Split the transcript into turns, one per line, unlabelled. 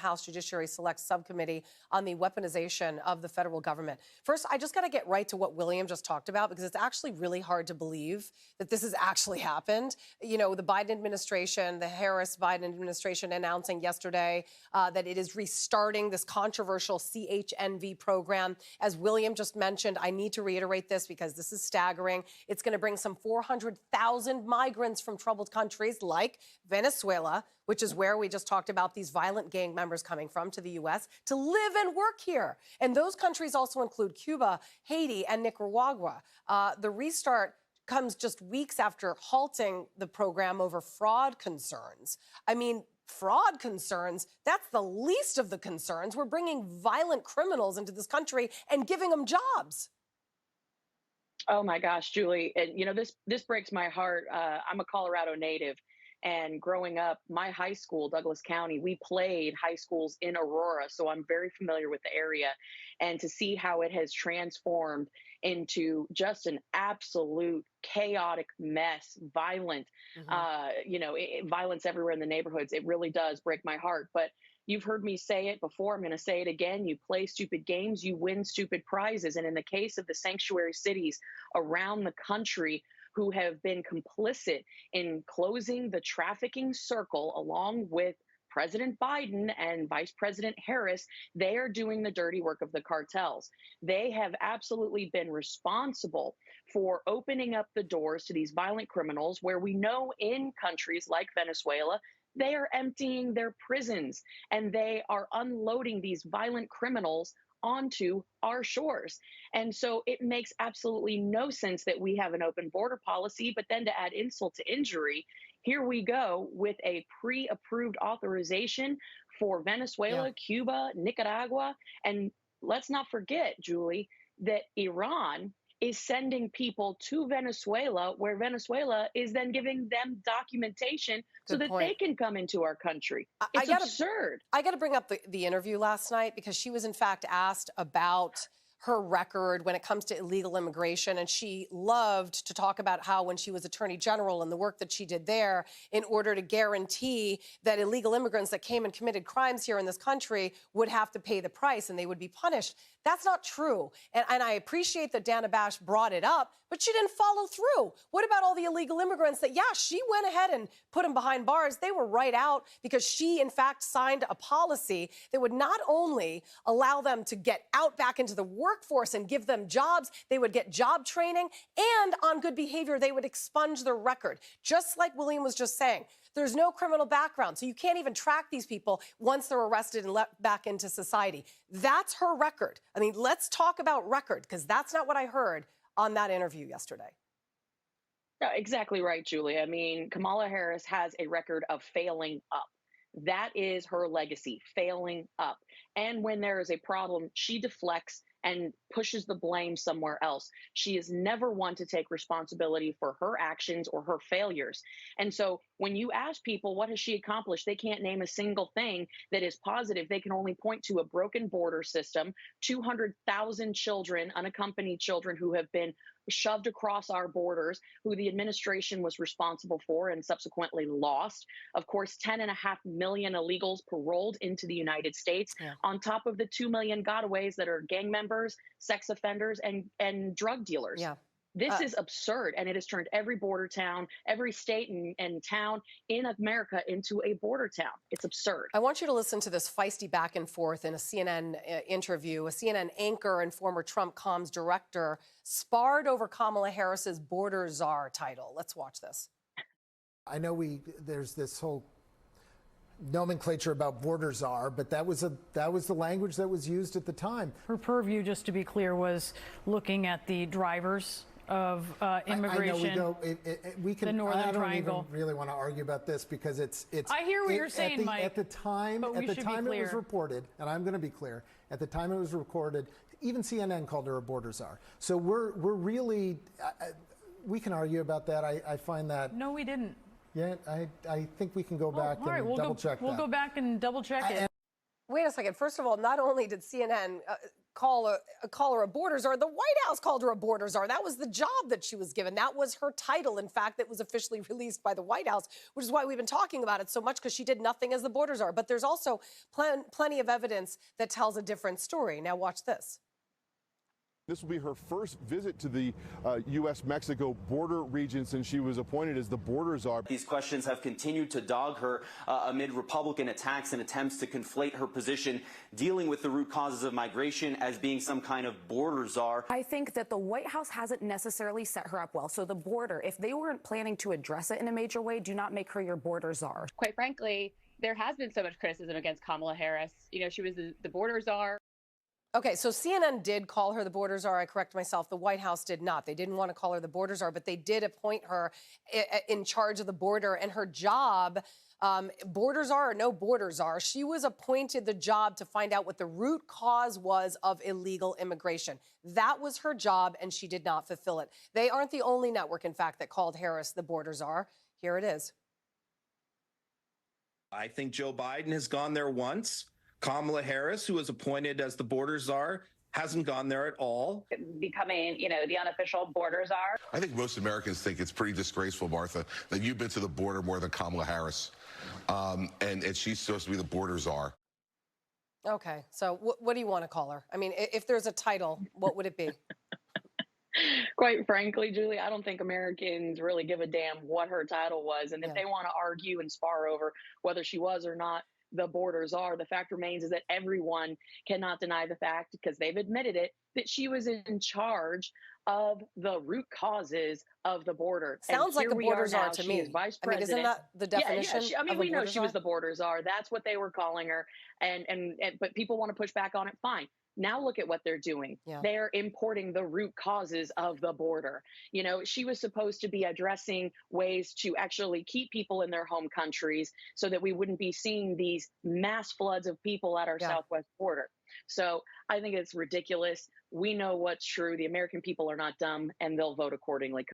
House Judiciary Select Subcommittee on the weaponization of the federal government. First, I just got to get right to what William just talked about, because it's actually really hard to believe that this has actually happened. You know, the Biden administration, the Harris-Biden administration announcing yesterday that it is restarting this controversial CHNV program. As William just mentioned, I need to reiterate this because this is staggering. It's going to bring some 400,000 migrants from troubled countries like Venezuela, which is where we just talked about these violent gang members coming from, to the U.S. to live and work here. And those countries also include Cuba, Haiti, and Nicaragua. The restart comes just weeks after halting the program over fraud concerns. I mean, fraud concerns, that's the least of the concerns. We're bringing violent criminals into this country and giving them jobs.
Oh my gosh, Julie, and you know, this breaks my heart. I'm a Colorado native, and growing up, my high school, Douglas County, we played high schools in Aurora, so I'm very familiar with the area. And to see how it has transformed into just an absolute chaotic mess, violent, violence everywhere in the neighborhoods, it really does break my heart. But you've heard me say it before. I'm going to say it again. You play stupid games, you win stupid prizes. And in the case of the sanctuary cities around the country who have been complicit in closing the trafficking circle, along with President Biden and Vice President Harris, they are doing the dirty work of the cartels. They have absolutely been responsible for opening up the doors to these violent criminals, where we know in countries like Venezuela, they are emptying their prisons and they are unloading these violent criminals onto our shores. And so it makes absolutely no sense that we have an open border policy, but then to add insult to injury, here we go with a pre-approved authorization for Venezuela, Cuba, Nicaragua. And let's not forget, Julie, that Iran is sending people to Venezuela, where Venezuela is then giving them documentation so that they can come into our country. It's absurd.
I got to bring up the interview last night, because she was in fact asked about her record when it comes to illegal immigration. And she loved to talk about how when she was Attorney General and the work that she did there in order to guarantee that illegal immigrants that came and committed crimes here in this country would have to pay the price and they would be punished. That's not true. And I appreciate that Dana Bash brought it up, but she didn't follow through. What about all the illegal immigrants that, she went ahead and put them behind bars? They were right out because she, in fact, signed a policy that would not only allow them to get out back into the workforce and give them jobs, they would get job training, and on good behavior, they would expunge their record. Just like William was just saying, there's no criminal background, so you can't even track these people once they're arrested and let back into society. That's her record. I mean, let's talk about record, because that's not what I heard on that interview yesterday.
Exactly right, Julie. I mean, Kamala Harris has a record of failing up. That is her legacy, failing up. And when there is a problem, she deflects and pushes the blame somewhere else. She is never one to take responsibility for her actions or her failures. And so when you ask people, what has she accomplished? They can't name a single thing that is positive. They can only point to a broken border system, 200,000 children, unaccompanied children who have been shoved across our borders, who the administration was responsible for and subsequently lost. Of course, 10.5 million illegals paroled into the United States, on top of the 2 million gotaways that are gang members, sex offenders, and drug dealers. This is absurd, and it has turned every border town, every state and town in America into a border town. It's absurd.
I want you to listen to this feisty back and forth in a CNN interview. A CNN anchor and former Trump comms director sparred over Kamala Harris's border czar title. Let's watch this.
I know there's this whole nomenclature about border czar, but that was the language that was used at the time.
Her purview, just to be clear, was looking at the drivers of immigration.
I know we can.
The Northern Triangle.
I don't even really want to argue about this, because it's.
I hear what you're saying, Mike.
At the time, it was reported, and I'm going to be clear. At the time it was recorded, even CNN called her a border czar. So we're really. We can argue about that. I find that.
No, we didn't.
Yeah, I think we can go back and double check that.
We'll go back and double check it.
Wait a second. First of all, not only did CNN call her a border czar, the White House called her a border czar. That was the job that she was given. That was her title. In fact, that was officially released by the White House, which is why we've been talking about it so much, because she did nothing as the border czar. But there's also plenty of evidence that tells a different story. Now watch this.
This will be her first visit to the U.S.-Mexico border region since she was appointed as the border czar.
These questions have continued to dog her amid Republican attacks and attempts to conflate her position dealing with the root causes of migration as being some kind of border czar.
I think that the White House hasn't necessarily set her up well. So the border, if they weren't planning to address it in a major way, do not make her your border czar.
Quite frankly, there has been so much criticism against Kamala Harris. You know, she was the border czar.
Okay, so CNN did call her the border czar. I correct myself. The White House did not. They didn't want to call her the border czar, but they did appoint her in charge of the border. And her job, border czar or no border czar, she was appointed the job to find out what the root cause was of illegal immigration. That was her job, and she did not fulfill it. They aren't the only network, in fact, that called Harris the border czar. Here it is.
I think Joe Biden has gone there once. Kamala Harris, who was appointed as the border czar, hasn't gone there at all.
Becoming, the unofficial border czar.
I think most Americans think it's pretty disgraceful, Martha, that you've been to the border more than Kamala Harris, and she's supposed to be the border czar.
Okay, so what do you want to call her? I mean, if there's a title, what would it be?
Quite frankly, Julie, I don't think Americans really give a damn what her title was. And if they want to argue and spar over whether she was or not the border czar, the fact remains is that everyone cannot deny the fact, because they've admitted it, that she was in charge of the root causes of the border.
Sounds like a border czar to me.
Vice president.
I mean, isn't that the definition?
We know she was the border czar. That's what they were calling her. But people want to push back on it. Fine. Now look at what they're doing.
Yeah.
They're importing the root causes of the border. She was supposed to be addressing ways to actually keep people in their home countries so that we wouldn't be seeing these mass floods of people at our southwest border. So I think it's ridiculous. We know what's true. The American people are not dumb, and they'll vote accordingly.